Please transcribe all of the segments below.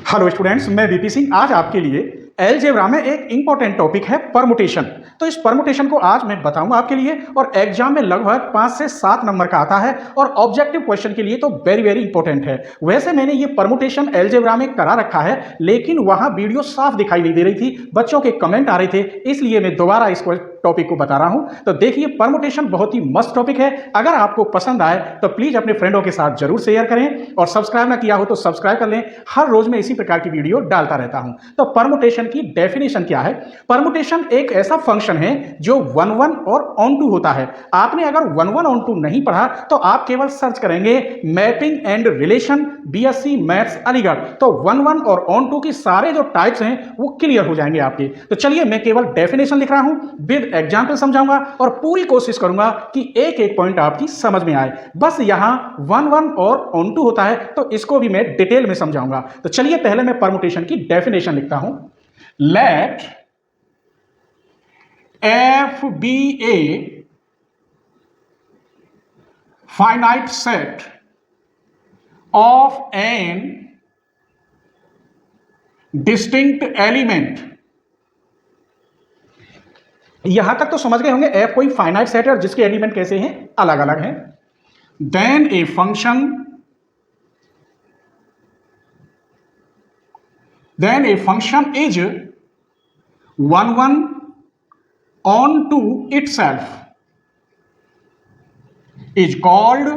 Hello students, मैं BP Singh आज आपके लिए अलजेब्रा में एक इंपॉर्टेंट टॉपिक है परमुटेशन। तो इस परमुटेशन को आज मैं बताऊंगा आपके लिए और एग्जाम में लगभग 5 से 7 नंबर का आता है और ऑब्जेक्टिव क्वेश्चन के लिए तो वेरी वेरी इंपॉर्टेंट है। वैसे मैंने ये परमुटेशन अलजेब्रा में करा रखा है, लेकिन वहां वीडियो साफ दिखाई नहीं दे रही थी, बच्चों के कमेंट आ रहे थे, इसलिए मैं दोबारा इस टॉपिक को बता रहा हूं। तो देखिए, परमुटेशन बहुत ही मस्त टॉपिक है। अगर आपको पसंद आए तो प्लीज अपने फ्रेंडों के साथ जरूर शेयर करें और सब्सक्राइब ना किया हो तो सब्सक्राइब कर लें। हर रोज मैं इसी प्रकार की वीडियो डालता रहता हूं। तो परमुटेशन की डेफिनेशन क्या है? परमुटेशन एक ऐसा फंक्शन है जो 1 1 और ऑन टू होता है। आपने अगर 1 1 ऑन टू नहीं पढ़ा तो आप केवल सर्च करेंगे mapping and relation BSc maths Aligarh, तो 1 1 और ऑन टू की सारे जो टाइप्स हैं वो क्लियर हो जाएंगे आपके। तो चलिए, मैं केवल डेफिनेशन लिख रहा हूं, विद एग्जाम्पल समझाऊंगा और पूरी कोशिश करूंगा कि एक एक पॉइंट आपकी समझ में आए। बस यहां 1 1 और ऑन टू होता है, तो इसको भी मैं डिटेल में समझाऊंगा। तो चलिए, पहले मैं परमुटेशन की डेफिनेशन लिखता हूं। Let F be a finite set of N distinct element. यहां तक तो समझ गए होंगे, एफ कोई फाइनाइट सेट है और जिसके एलिमेंट कैसे हैं, अलग अलग हैं। Then a function is 1 1 on to itself is called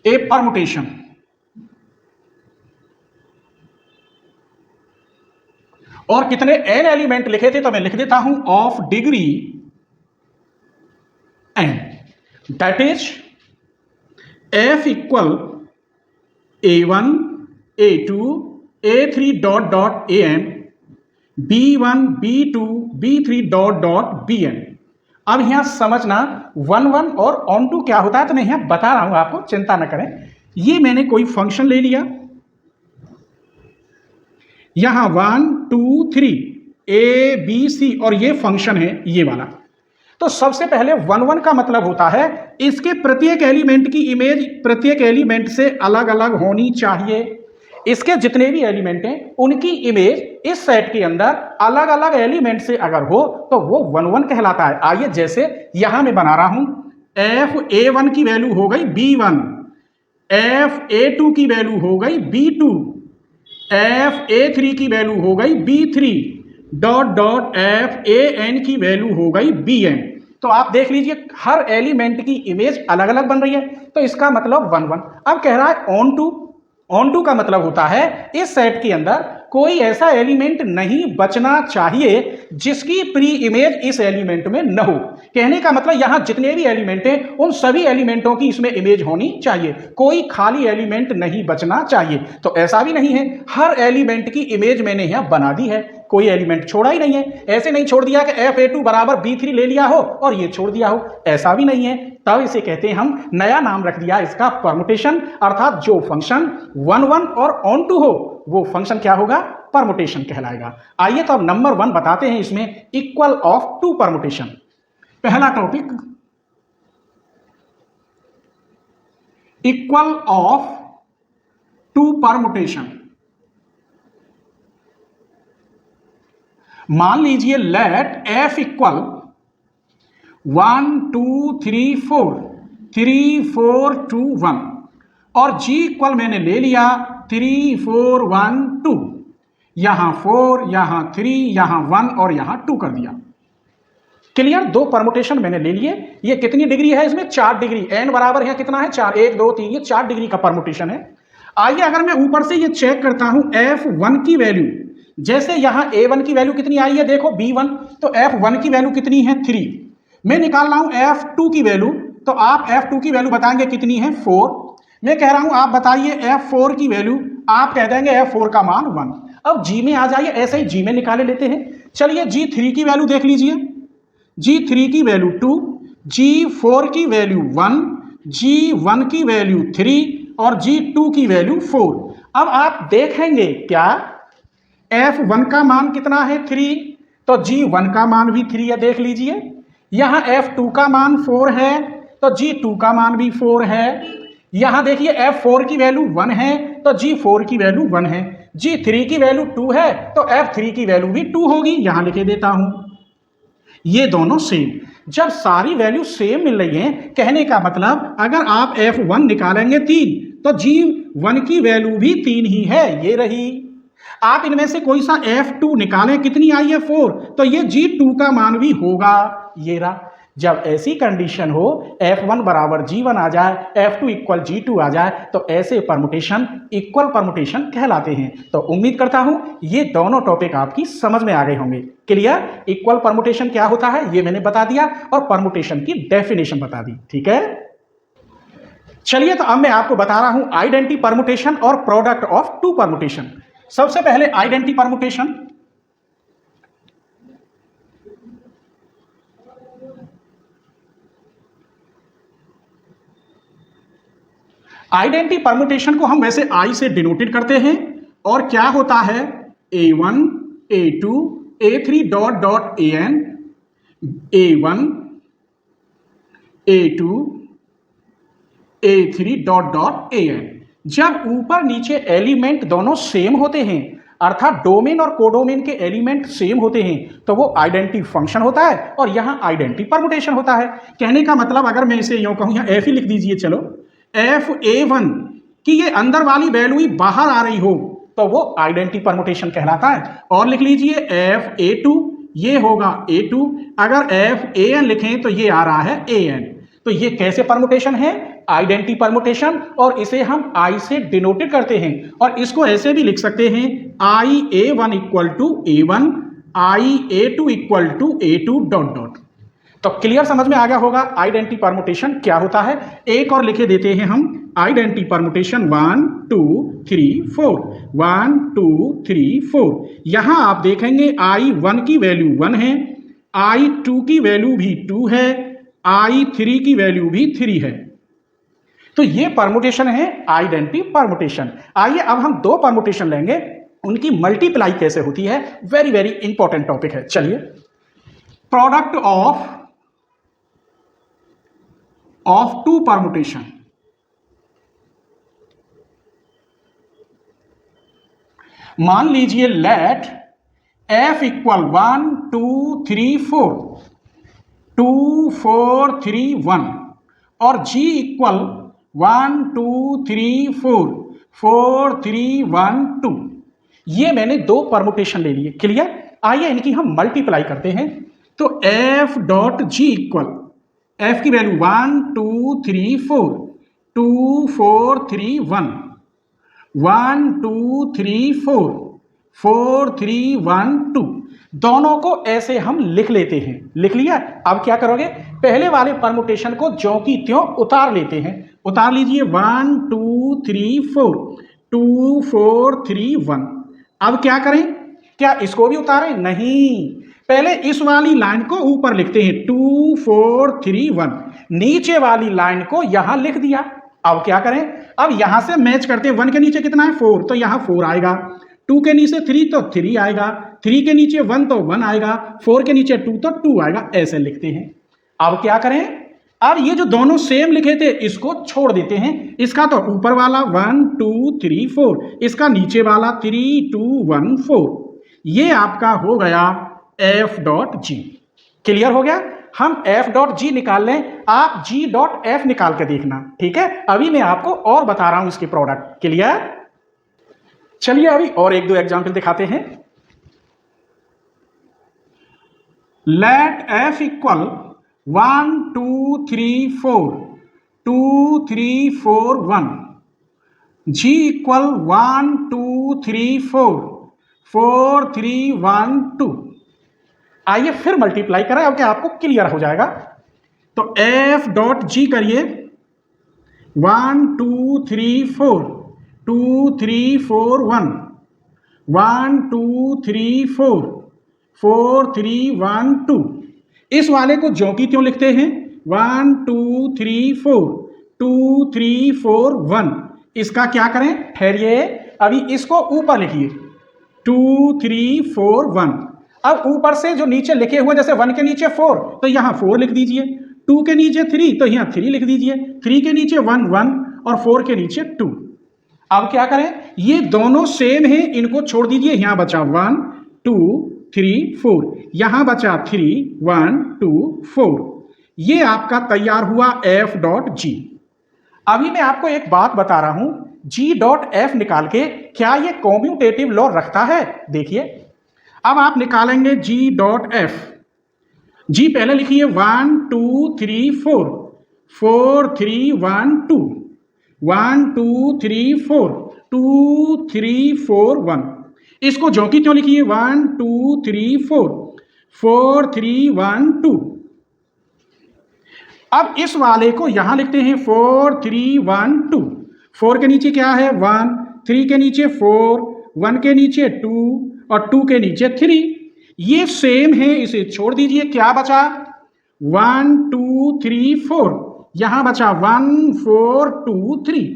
a permutation। और कितने n एलिमेंट लिखे थे तो मैं लिख देता हूं of degree n, that is f equal a1 a2 a3 dot dot an b1 b2 b3 dot dot bn। अब यहां समझना 1 1 और ऑन टू क्या होता है, तो मैं यहां बता रहा हूं आपको, चिंता न करें। ये मैंने कोई फंक्शन ले लिया, यहां 1 2 3 a b c और ये फंक्शन है ये वाला। तो सबसे पहले 1 1 का मतलब होता है इसके प्रत्येक एलिमेंट की इमेज प्रत्येक एलिमेंट से अलग अलग होनी चाहिए। इसके जितने भी एलिमेंट हैं उनकी इमेज इस सेट के अंदर अलग अलग एलिमेंट से अगर हो तो वो 1 1 कहलाता है। आइए, जैसे यहां मैं बना रहा हूं, एफ a1 की वैल्यू हो गई b1, एफ a2 की वैल्यू हो गई b2, एफ a3 की वैल्यू हो गई b3 dot dot F an की वैल्यू हो गई bn। तो आप देख लीजिए, हर एलिमेंट की इमेज अलग अलग बन रही है, तो इसका मतलब 1 1। अब कह रहा है ऑन टू। ऑन टू का मतलब होता है इस सेट के अंदर कोई ऐसा एलिमेंट नहीं बचना चाहिए जिसकी प्री इमेज इस एलिमेंट में न हो। कहने का मतलब यहां जितने भी एलिमेंट हैं उन सभी एलिमेंटों की इसमें इमेज होनी चाहिए, कोई खाली एलिमेंट नहीं बचना चाहिए। तो ऐसा भी नहीं है, हर एलिमेंट की इमेज मैंने यहां बना दी है, कोई एलिमेंट छोड़ा ही नहीं है। ऐसे नहीं छोड़ दिया कि fa2 बराबर b3 ले लिया हो और ये छोड़ दिया हो, ऐसा भी नहीं है। तब इसे कहते हैं, हम नया नाम रख दिया इसका परमुटेशन, अर्थात जो फंक्शन 1 1 और ऑन टू हो वो फंक्शन क्या होगा, परमुटेशन कहलाएगा। आइए तो अब नंबर 1 बताते हैं इसमें, इक्वल ऑफ टू परमुटेशन। पहला topic, equal of two permutation. मान लीजिए लेट f इक्वल 1 2 3 4 3 4 2 1 और g इक्वल मैंने ले लिया 3 4 1 2, यहां 4 यहां 3 यहां 1 और यहां 2 कर दिया। क्लियर? 2 परमुटेशन मैंने ले लिए। ये कितनी डिग्री है इसमें? 4 डिग्री। n बराबर है कितना है? 4, 1 2 3, ये 4 डिग्री का परमुटेशन है। आइए, अगर मैं ऊपर से ये चेक करता हूं f1 की वैल्यू, जैसे यहां a1 की वैल्यू कितनी आई है, देखो b1, तो f1 की वैल्यू कितनी है 3। मैं निकाल रहा हूं f2 की वैल्यू, तो आप f2 की वैल्यू बताएंगे कितनी है 4। मैं कह रहा हूं आप बताइए f4 की वैल्यू, आप कह देंगे f4 का मान 1। अब g में आ जाइए, ऐसे ही g में निकाले लेते हैं। चलिए, g3 की वैल्यू देख लीजिए, g3 की वैल्यू 2, g4 की वैल्यू 1, g1 की वैल्यू 3 और g2 की वैल्यू 4। अब आप देखेंगे क्या f1 का मान कितना है 3, तो g1 का मान भी 3 है, देख लीजिए। यहां f2 का मान 4 है तो g2 का मान भी 4 है। यहां देखिए F4 की वैल्यू 1 है तो G4 की वैल्यू 1 है, G3 की वैल्यू 2 है तो F3 की वैल्यू भी 2 होगी, यहां लिखे देता हूं। ये दोनों सेम, जब सारी वैल्यू सेम मिल रही है, कहने का मतलब अगर आप F1 निकालेंगे 3 तो G1 की वैल्यू भी 3 ही है, ये रही। आप इनमें से कोई सा F2 निकालें, कितनी आई है 4, तो ये G2 का मान भी होगा, ये रहा। जब ऐसी कंडीशन हो F1 बराबर G1 आ जाए, F2 इक्वल G2 आ जाए, तो ऐसे परमुटेशन इक्वल परमुटेशन कहलाते हैं। तो उम्मीद करता हूं ये दोनों टॉपिक आपकी समझ में आ गए होंगे। क्लियर? इक्वल परमुटेशन क्या होता है ये मैंने बता दिया और परमुटेशन की डेफिनेशन बता दी, ठीक है। चलिए तो अब मैं आपको बता रहा हूं आइडेंटिटी परमुटेशन और प्रोडक्ट ऑफ टू परमुटेशन। सबसे पहले आइडेंटिटी परमुटेशन। आइडेंटिटी परमुटेशन को हम वैसे आई से डिनोटेड करते हैं और क्या होता है A1 A2 A3 dot dot AN A1 A2 A3 dot dot AN। जब ऊपर नीचे एलिमेंट दोनों सेम होते हैं, अर्थात डोमेन और कोडोमेन के एलिमेंट सेम होते हैं, तो वो आइडेंटिटी फंक्शन होता है और यहां आइडेंटिटी परमुटेशन होता है। कहने का मतलब अगर मैं इसे यूं कहूं, यहां F ही लिख दीजिए, चलो FA1 की ये अंदर वाली वैल्यू ही बाहर आ रही हो तो वो आइडेंटिटी परमुटेशन कहलाता है। और लिख लीजिए FA2, ये होगा A2, अगर FAN लिखें तो ये आ रहा है AN। तो ये कैसे परमुटेशन है? आइडेंटिटी परमुटेशन, और इसे हम I से डिनोटेड करते हैं और इसको ऐसे भी लिख सकते हैं IA1 equal to A1, IA2 equal to A2 dot dot. तो क्लियर समझ में आ गया होगा आइडेंटिटी परमुटेशन क्या होता है। एक और लिखे देते हैं हम आइडेंटिटी परमुटेशन 1 2 3 4 1 2 3 4। यहां आप देखेंगे I1 की वैल्यू 1 है, I2 की वैल्यू भी 2 है, I3 की वैल्यू भी 3 है। तो ये परमुटेशन है आइडेंटिटी परमुटेशन। आइए अब हम दो परमुटेशन लेंगे, उनकी मल्टीप्लाई कैसे होती है, वेरी वेरी इंपॉर्टेंट टॉपिक है। चलिए, प्रोडक्ट ऑफ टू परमुटेशन। मान लीजिए लेट F इक्वल 1 2 3 4 2 4 3 1 और G इक्वल 1 2 3 4 4 3 1 2। ये मैंने दो परमुटेशन ले लिए। क्लियर? आइए इनकी हम मल्टीप्लाई करते हैं। तो F dot G equal F की वैल्यू 1 2 3 4 2 4 3 1 1 2 3 4 4 3 1 2। दोनों को ऐसे हम लिख लेते हैं। लिख लिया? अब क्या करोगे, पहले वाले परमुटेशन को ज्यों की त्यों उतार लेते हैं। उतार लीजिए 1 2 3 4 2 4 3 1। अब क्या करें, क्या इसको भी उतारें? नहीं, पहले इस वाली लाइन को ऊपर लिखते हैं 2 4 3 1, नीचे वाली लाइन को यहां लिख दिया। अब क्या करें, अब यहां से मैच करते हैं। 1 के नीचे कितना है 4, तो यहां 4 आएगा, 2 के नीचे 3 तो 3 आएगा, 3 के नीचे 1 तो 1 आएगा, 4 के नीचे 2 तो 2 आएगा, ऐसे लिखते हैं। अब क्या करें, अब ये जो दोनों सेम लिखे थे इसको छोड़ देते हैं। इसका तो ऊपर वाला 1 2 3 4, इसका नीचे वाला 3 2 1 4। ये आपका हो गया F डॉट G। क्लियर हो गया? हम F डॉट G निकाल लें, आप G डॉट F निकाल के देखना, ठीक है। अभी मैं आपको और बता रहा हूं इसके प्रोडक्ट। क्लियर? चलिए अभी और एक दो एग्जाम्पल दिखाते हैं। Let F equal 1 2 3 4 2 3 4 1 G equal 1 2 3 4 4 3 1 2। आइए फिर मल्टीप्लाई करें, अब क्या आपको क्लियर हो जाएगा। तो F डॉट G करिए 1 2 3 4 2 3 4 1 1 2 3 4 4 3 1 2। इस वाले को ज्यों की त्यों लिखते हैं 1 2 3 4 2 3 4 1। इसका क्या करें, ठहरिए, अभी इसको ऊपर लिखिए 2 3 4 1। अब ऊपर से जो नीचे लिखे हुए, जैसे 1 के नीचे 4 तो यहां 4 लिख दीजिए, 2 के नीचे 3 तो यहां 3 लिख दीजिए, 3 के नीचे 1 1 और 4 के नीचे 2। अब क्या करें, ये दोनों सेम है, इनको छोड़ दीजिए, यहां बचा 1 2 3 4, यहां बचा 3 1 2 4। ये आपका तैयार हुआ एफ डॉट जी। अभी मैं आपको एक बात बता रहा हूं, जी डॉट एफ निकाल के क्या ये कॉम्यूटेटिव लॉ रखता है? देखिए, अब आप निकालेंगे जी डॉट एफ। जी पहले लिखिए 1 2 3 4 4 3 1 2 1 2 3 4 2 3 4 1। इसको जो की त्यों लिखिए 1 2 3 4 4 3 1 2। अब इस वाले को यहां लिखते हैं 4 3 1 2। 4 के नीचे क्या है 1, 3 के नीचे 4, 1 के नीचे 2 और 2 के नीचे 3। ये सेम है, इसे छोड़ दीजिए, क्या बचा 1 2 3 4, यहां बचा 1 4 2 3।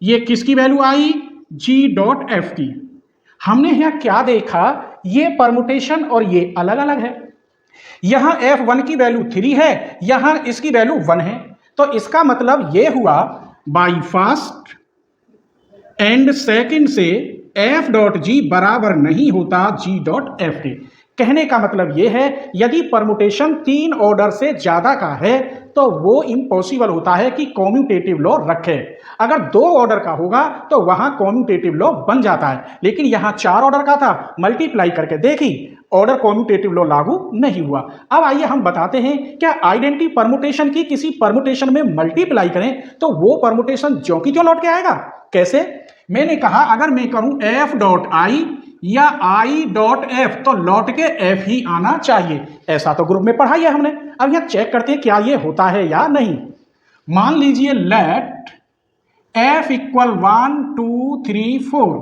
ये किसकी वैल्यू आई? जी डॉट एफ की। हमने यहां क्या देखा, ये परमुटेशन और ये अलग अलग है। यहां F1 की वैल्यू 3 है, यहां इसकी वैल्यू 1 है। तो इसका मतलब यह हुआ बाई फर्स्ट एंड सेकंड से F डॉट जी बराबर नहीं होता G डॉट F के। कहने का मतलब यह है, यदि परमुटेशन 3 ऑर्डर से ज्यादा का है तो वो इम्पॉसिबल होता है कि कॉम्यूटेटिव लॉ रखे। अगर 2 ऑर्डर का होगा तो वहां कॉम्यूटेटिव लॉ बन जाता है, लेकिन यहां 4 ऑर्डर का था, मल्टीप्लाई करके देखी, ऑर्डर कॉम्यूटेटिव लॉ लागू नहीं हुआ। अब आइए हम बताते हैं, क्या आइडेंटिटी परमुटेशन की किसी परमुटेशन में मल्टीप्लाई करें तो वो परमुटेशन ज्यों की त्यों लौट के आएगा? कैसे? मैंने कहा अगर मैं कहूं एफ डॉट आई या आई डॉट एफ तो लौट के एफ ही आना चाहिए। ऐसा तो ग्रुप में पढ़ा है हमने। अब यह चेक करते हैं क्या यह होता है या नहीं। मान लीजिए लेट एफ इक्वल 1 2 3 4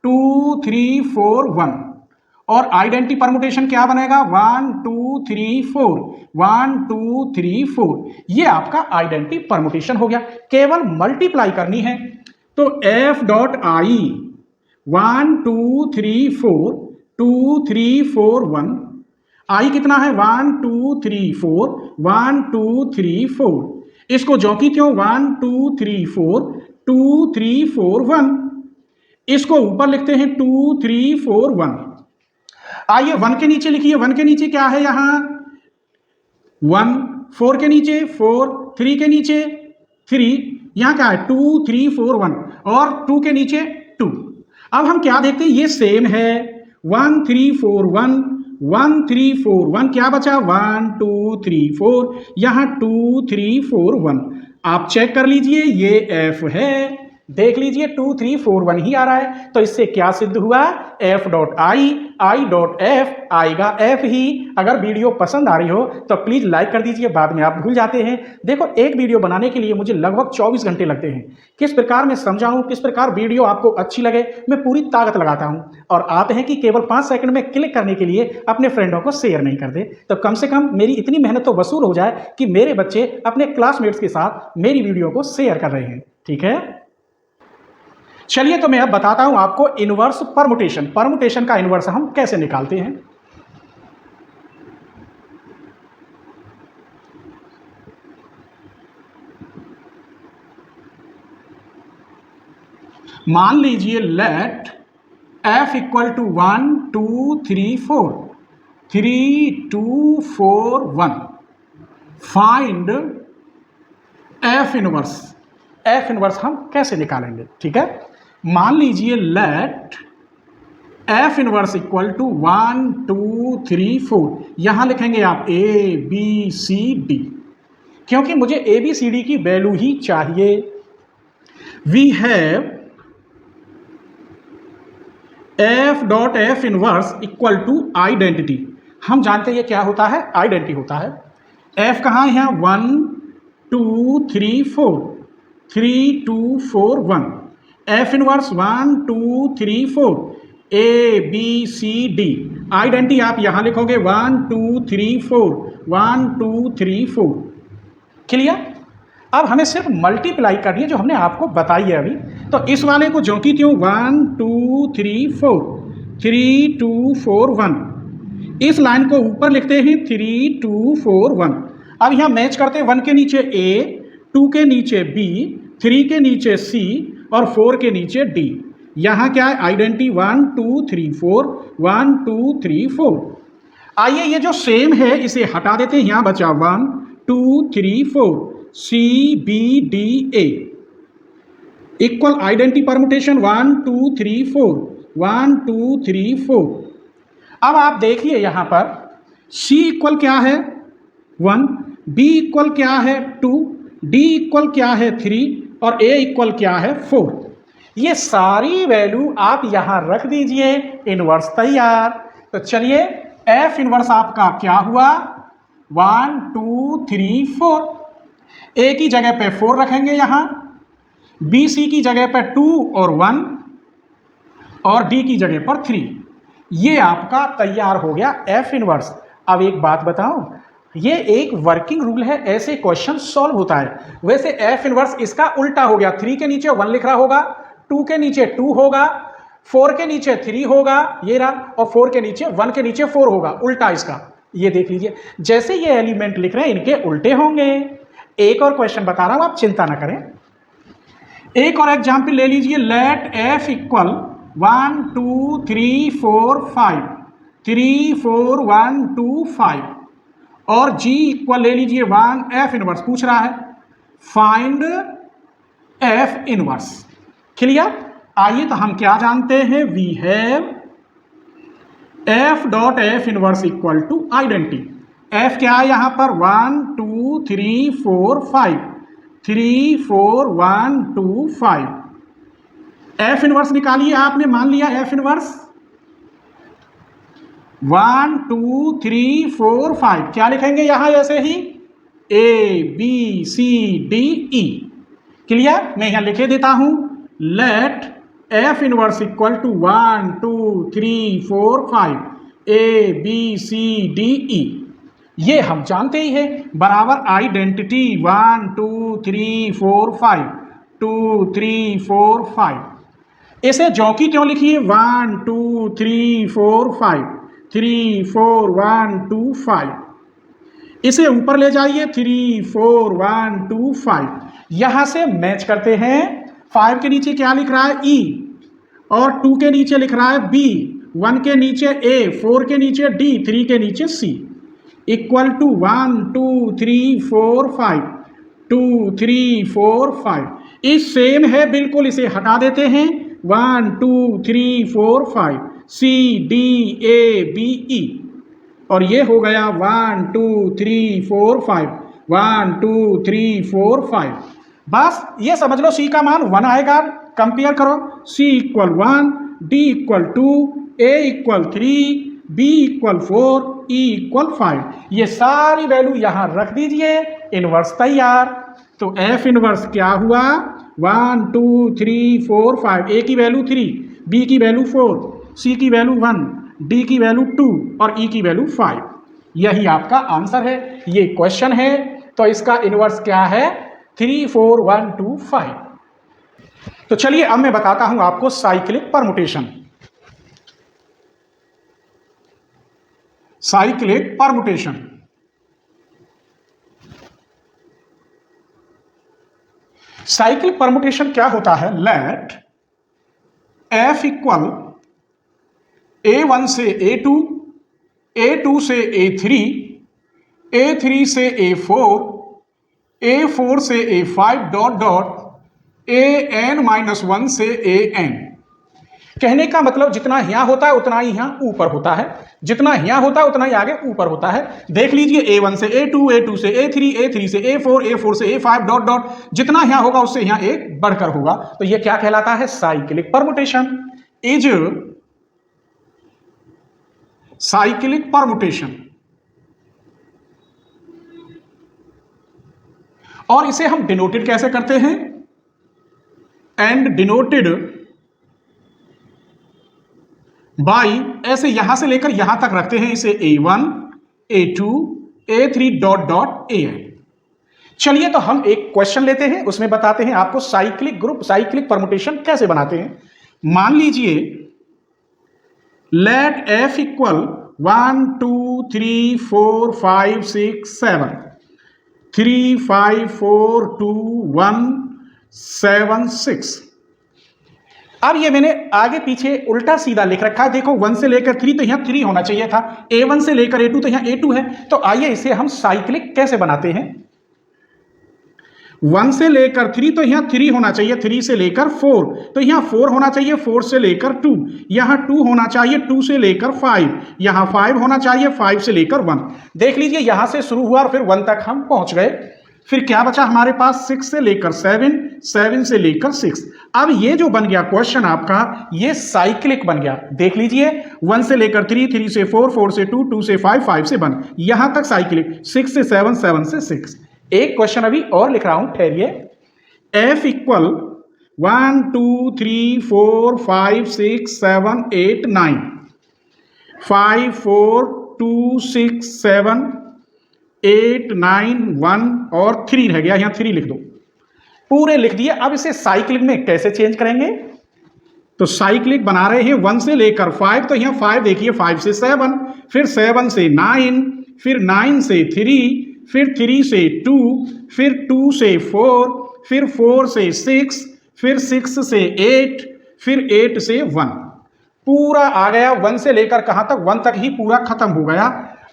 2 3 4 1 और आइडेंटिटी परमुटेशन क्या बनेगा 1 2 3 4 1 2 3 4। ये आपका आइडेंटिटी परमुटेशन हो गया, केवल मल्टीप्लाई करनी है। तो एफ डॉट आई 1 2 3 4 2 3 4 1, आई कितना है 1 2 3 4 1 2 3 4। इसको जो की त्यों 1 2 3 4 2 3 4 1। इसको ऊपर लिखते हैं 2 3 4 1। आइए 1 के नीचे लिखिए, 1 के नीचे क्या है यहां 1, 4 के नीचे 4, 3 के नीचे 3, यहां क्या है 2 3 4 1 और 2 के नीचे 2। अब हम क्या देखते हैं, ये सेम है 1 3 4 1 1 3 4 1, क्या बचा 1 2 3 4, यहां 2 3 4 1। आप चेक कर लीजिए, ये एफ है, देख लीजिए 2 3 4 1 ही आ रहा है। तो इससे क्या सिद्ध हुआ, F dot I dot F आएगा एफ ही। अगर वीडियो पसंद आ रही हो तो प्लीज लाइक कर दीजिए, बाद में आप भूल जाते हैं। देखो, एक वीडियो बनाने के लिए मुझे लगभग 24 घंटे लगते हैं। किस प्रकार मैं समझाऊं, किस प्रकार वीडियो आपको अच्छी लगे, मैं पूरी ताकत लगाता हूं। और आप हैं कि केवल 5 सेकंड में क्लिक करने के लिए अपने फ्रेंडों को शेयर नहीं करते। तो कम से कम मेरी इतनी मेहनत तो वसूल हो जाए कि मेरे बच्चे अपने क्लासमेट्स के साथ मेरी वीडियो को शेयर कर रहे हैं। ठीक है, चलिए तो मैं अब बताता हूं आपको इनवर्स परमुटेशन। परमुटेशन का इनवर्स हम कैसे निकालते हैं। मान लीजिए let F equal to 1 2 3 4 3 2 4 1। Find F inverse. F inverse हम कैसे निकालेंगे, ठीक है। मान लीजिए let F inverse equal to 1 2 3 4, यहां लिखेंगे आप ए बी सी डी, क्योंकि मुझे ए बी सी डी की वैल्यू ही चाहिए। We have F dot F inverse equal to identity. हम जानते हैं ये क्या होता है, आइडेंटिटी होता है। एफ कहाँ है 1 2 3 4 3 2 4 1। F inverse 1 2 3 4 A B C D. Identity आप यहां लिखोगे 1 2 3 4 1 2 3 4। क्लियर। अब हमें सिर्फ मल्टीप्लाई करनी है जो हमने आपको बताई है अभी। तो इस वाले को जो की त्यों 1 2 3 4 3 2 4 1। इस लाइन को ऊपर लिखते हैं 3 2 4 1। अब यहां मैच करते हैं 1 के नीचे ए, 2 के नीचे बी, 3 के नीचे C और 4 के नीचे D। यहां क्या है आइडेंटिटी 1 2 3 4 1 2 3 4। आइए ये जो सेम है इसे हटा देते हैं, यहां बचा 1 2 3 4 C B D A equal identity permutation 1 2 3 4 1 2 3 4। अब आप देखिए यहां पर C इक्वल क्या है 1, B इक्वल क्या है 2, D इक्वल क्या है 3 और A इक्वल क्या है 4। ये सारी वैल्यू आप यहां रख दीजिए, इनवर्स तैयार। तो चलिए F इनवर्स आपका क्या हुआ 1 2 3 4। A की जगह पे 4 रखेंगे यहां, B C की जगह पे 2 और 1 और D की जगह पर 3। ये आपका तैयार हो गया F इनवर्स। अब एक बात बताऊं, ये एक वर्किंग रूल है, ऐसे क्वेश्चन सॉल्व होता है। वैसे F इनवर्स इसका उल्टा हो गया, 3 के नीचे 1 लिख रहा होगा, 2 के नीचे 2 होगा, 4 के नीचे 3 होगा ये रहा, और 4 के नीचे 1 के नीचे 4 होगा, उल्टा इसका। ये देख लीजिए जैसे ये एलिमेंट लिख रहे हैं इनके उल्टे होंगे। एक और क्वेश्चन बता रहा हूं, आप चिंता ना करें। एक और एग्जाम्पल ले लीजिए, लेट F इक्वल 1 2 3 4 5 3 4 1 2 5 और G इक्वल ले लीजिए 1 F इनवर्स पूछ रहा है, फाइंड F इनवर्स। क्लियर? आइए तो हम क्या जानते हैं, we have F dot F inverse equal to identity. F क्या है यहां पर 1 2 3 4 5 3 4 1 2 5। F इनवर्स निकालिए, आपने मान लिया F इनवर्स 1 2 3 4 5। क्या लिखेंगे यहां ऐसे ही A B C D E। Clear? मैं यहां लिखे देता हूं, let F inverse equal to 1 2 3 4 5 A B C D E। ये हम जानते ही है, बराबर आइडेंटिटी 1 2 3 4 5 2 3 4 5। इसे जौकी क्यों लिखिए 1 2 3 4 5 3 4 1 2 5। इसे ऊपर ले जाइए 3 4 1 2 5। यहां से मैच करते हैं। 5 के नीचे क्या लिख रहा है E और 2 के नीचे लिख रहा है B, 1 के नीचे A, 4 के नीचे D, 3 के नीचे C इक्वल टू 1 2 3 4 5 2 3 4 5। इस सेम है बिल्कुल, इसे हटा देते हैं 1 2 3 4 5 C D A B E और ये हो गया 1 2 3 4 5 1 2 3 4 5। बस ये समझ लो C का मान 1 आएगा। कंपेयर करो, C equal 1 D equal 2 A equal 3 B equal 4 E equal 5। ये सारी वैल्यू यहां रख दीजिए, इनवर्स तैयार। तो F इनवर्स क्या हुआ 1 2 3 4 5। A की वैल्यू 3, B की वैल्यू 4, C की वैल्यू 1, D की वैल्यू 2 और E की वैल्यू 5। यही आपका आंसर है। ये क्वेश्चन है, तो इसका इनवर्स क्या है 3 4 1 2 5। तो चलिए अब मैं बताता हूं आपको cyclic permutation. Cyclic permutation, cyclic permutation क्या होता है, लेट F इक्वल A1 से A2, A2 से A3, A3 से A4, A4 से A5 डॉट डॉट AN-1 से AN। कहने का मतलब जितना यहां होता है उतना ही यहां ऊपर होता है, जितना यहां होता है उतना ही आगे ऊपर होता है। देख लीजिए A1 से A2, A2 से A3, A3 से A4, A4 से A5 डॉट डॉट, जितना यहां होगा उससे यहां एक बढ़कर होगा। तो यह क्या कहलाता है, cyclic permutation. Is cyclic permutation. और इसे हम डिनोटेड कैसे करते हैं, एंड डिनोटेड बाई, ऐसे यहां से लेकर यहां तक रखते हैं इसे A1 A2 A3 dot dot AN। चलिए तो हम एक क्वेश्चन लेते हैं, उसमें बताते हैं आपको साइक्लिक ग्रुप, साइक्लिक परमुटेशन कैसे बनाते हैं। मान लीजिए लेट F इक्वल 1 2 3 4 5 6 7 3 5 4 2 1 7 6। अब ये मैंने आगे पीछे उल्टा सीधा लिख रखा है। देखो 1 से लेकर 3 तो यहाँ 3 होना चाहिए था, A1 से लेकर A2 तो यहाँ A2 है। तो आइए इसे हम साइक्लिक कैसे बनाते हैं। 1 से लेकर 3 तो यहाँ 3 होना चाहिए, 3 से लेकर 4 तो यहाँ 4 होना चाहिए, 4 से लेकर 2 यहाँ 2 होना चाहिए, 2 से लेकर 5 यहाँ 5 होना चाहिए, 5 से लेकर 1। देख लीजिए यहां से शुरू हुआ और फिर 1 तक हम पहुंच गए। फिर क्या बचा हमारे पास, 6 से लेकर 7, 7 से लेकर 6। अब ये जो बन गया क्वेश्चन आपका, ये साइक्लिक बन गया। देख लीजिए 1 से लेकर 3, 3 से 4, 4 से 2, 2 से 5, 5 से 1, यहां तक साइक्लिक। 6 से 7, 7 से 6। एक क्वेश्चन अभी और लिख रहा हूं, ठहरिए। F इक्वल 1 2 3 4 5 6 7 8 9, 5 4 2 6 7 8 9 1 और 3 रह गया, यहां 3 लिख दो। पूरे लिख दिए। अब इसे साइक्लिक में कैसे चेंज करेंगे, तो साइक्लिक बना रहे हैं 1 से लेकर 5, तो यहां 5 देखिए, 5 से 7, फिर 7 से 9, फिर 9 से 3, फिर 3 से 2, फिर 2 से 4, फिर 4 से 6, फिर 6 से 8, फिर 8 से 1। पूरा आ गया 1 से लेकर कहां तक, 1 तक ही पूरा खत्म हो गया।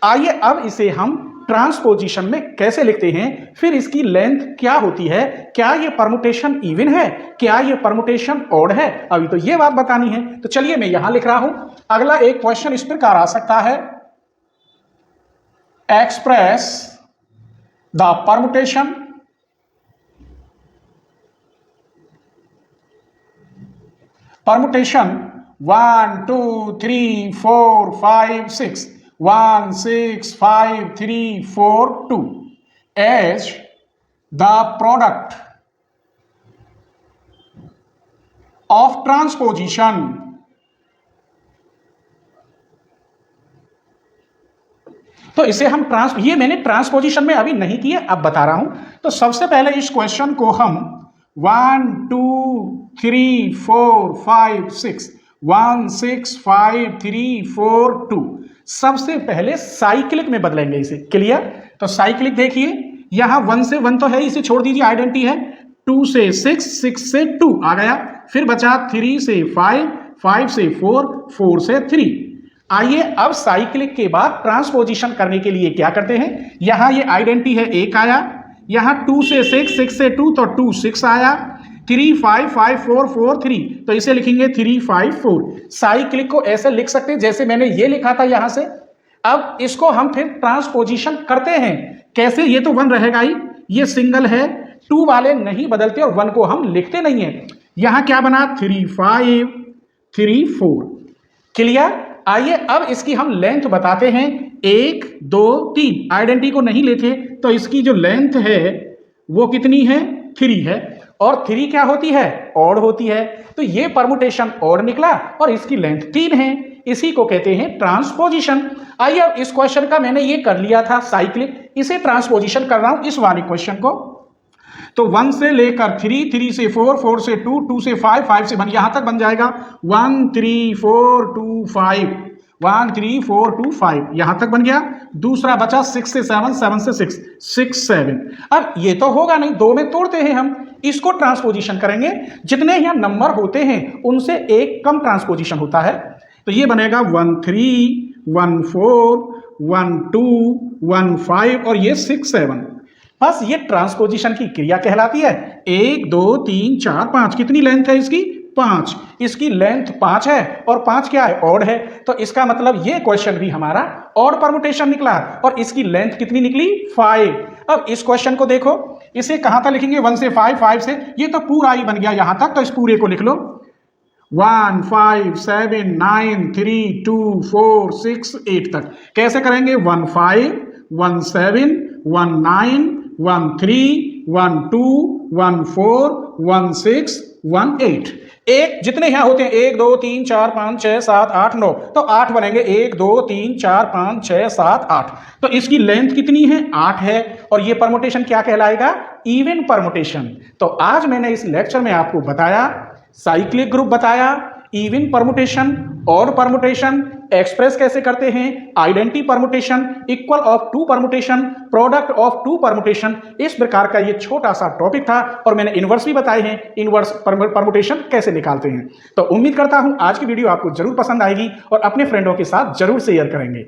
आइए अब इसे हम ट्रांसपोजिशन में कैसे लिखते हैं, फिर इसकी लेंथ क्या होती है, क्या ये परमुटेशन इवन है, क्या ये परमुटेशन ऑड है, अभी तो ये बात बतानी है। तो चलिए मैं यहां लिख रहा हूं। अगला एक क्वेश्चन इस प्रकार आ सकता है, express the permutation permutation 1 2 3 4 5 6 1 6 5 3 4 2 as the product of transposition तो इसे हम ये मैंने ट्रांसपोजिशन में अभी नहीं किया, अब बता रहा हूं। तो सबसे पहले इस क्वेश्चन को हम 1 2 3 4 5 6 1 6 5 3 4 2 सबसे पहले साइक्लिक में बदलेंगे इसे। क्लियर। तो साइक्लिक देखिए, यहां 1 से 1 तो है, इसे छोड़ दीजिए, आइडेंटिटी है। 2 से 6, 6 से 2 आ गया, फिर बचा 3 से 5, 5 से 4, 4 से 3। आइए अब साइक्लिक के बाद ट्रांसपोजिशन करने के लिए क्या करते हैं, यहां ये आइडेंटिटी है, 1 आया, यहां 2 से 6, 6 से 2 तो 2 6 आया, 3 5 5 4 4 3 तो इसे लिखेंगे 3 5 4। साइक्लिक को ऐसे लिख सकते हैं जैसे मैंने ये लिखा था यहां से। अब इसको हम फिर ट्रांसपोजिशन करते हैं कैसे, ये तो 1 रहेगा ही, ये सिंगल है, 2 वाले नहीं बदलते और 1 को हम लिखते नहीं है। यहां क्या बना, 3 5 3 4। क्लियर। आइए अब इसकी हम लेंथ बताते हैं, 1 2 3 आइडेंटिटी को नहीं लेते तो इसकी जो लेंथ है वो कितनी है, 3 है, और 3 क्या होती है, ऑड होती है। तो ये परमुटेशन ऑड निकला और इसकी लेंथ 3 है, इसी को कहते हैं ट्रांसपोजिशन। आइए अब इस क्वेश्चन का मैंने ये कर लिया था साइक्लिक, इसे ट्रांसपोजिशन कर रहा हूं इस वाले क्वेश्चन को। तो 1 से लेकर 3, 3 से 4, 4 से 2, 2 से 5, 5 से 1, यहां तक बन जाएगा 1 3 4 2 5, 1 3 4 2 5 यहां तक बन गया। दूसरा बचा 6 से 7, 7 से 6, 6 7। अब ये तो होगा नहीं, 2 में तोड़ते हैं हम, इसको ट्रांसपोजिशन करेंगे। जितने यहां नंबर होते हैं उनसे एक कम ट्रांसपोजिशन होता है। तो ये बनेगा 1 3 1 4 1 2 1 5 और ये 6 7। बस ये ट्रांसपोजिशन की क्रिया कहलाती है। 1 2 3 4 5 कितनी लेंथ है इसकी, 5। इसकी लेंथ 5 है और 5 क्या है, ऑड है। तो इसका मतलब ये क्वेश्चन भी हमारा ऑड परमुटेशन निकला और इसकी लेंथ कितनी निकली, 5। अब इस क्वेश्चन को देखो, इसे कहां तक लिखेंगे, 1 से 5, 5 से, ये तो पूरा ही बन गया यहां तक, तो इस पूरे को लिख लो 1 5 7 9 3 2 4 6 8 तक। कैसे करेंगे, 1 5 1 7 1 9 1 3 1 2 1 4 1 6 1 8। एक जितने यहां होते हैं 1 2 3 4 5 6 7 8 9, तो 8 बनेंगे, 1 2 3 4 5 6 7 8। तो इसकी लेंथ कितनी है, 8 है, और ये परमुटेशन क्या कहलाएगा, इवन परमुटेशन। तो आज मैंने इस लेक्चर में आपको बताया, साइक्लिक ग्रुप बताया, even permutation, odd permutation, express कैसे करते हैं, identity permutation, equal of two permutation, product of two permutation, इस प्रकार का ये छोटा सा टॉपिक था और मैंने इनवर्स भी बताए हैं, इनवर्स परमुटेशन कैसे निकालते हैं। तो उम्मीद करता हूं आज की वीडियो आपको जरूर पसंद आएगी और अपने फ्रेंडों के साथ जरूर शेयर करेंगे।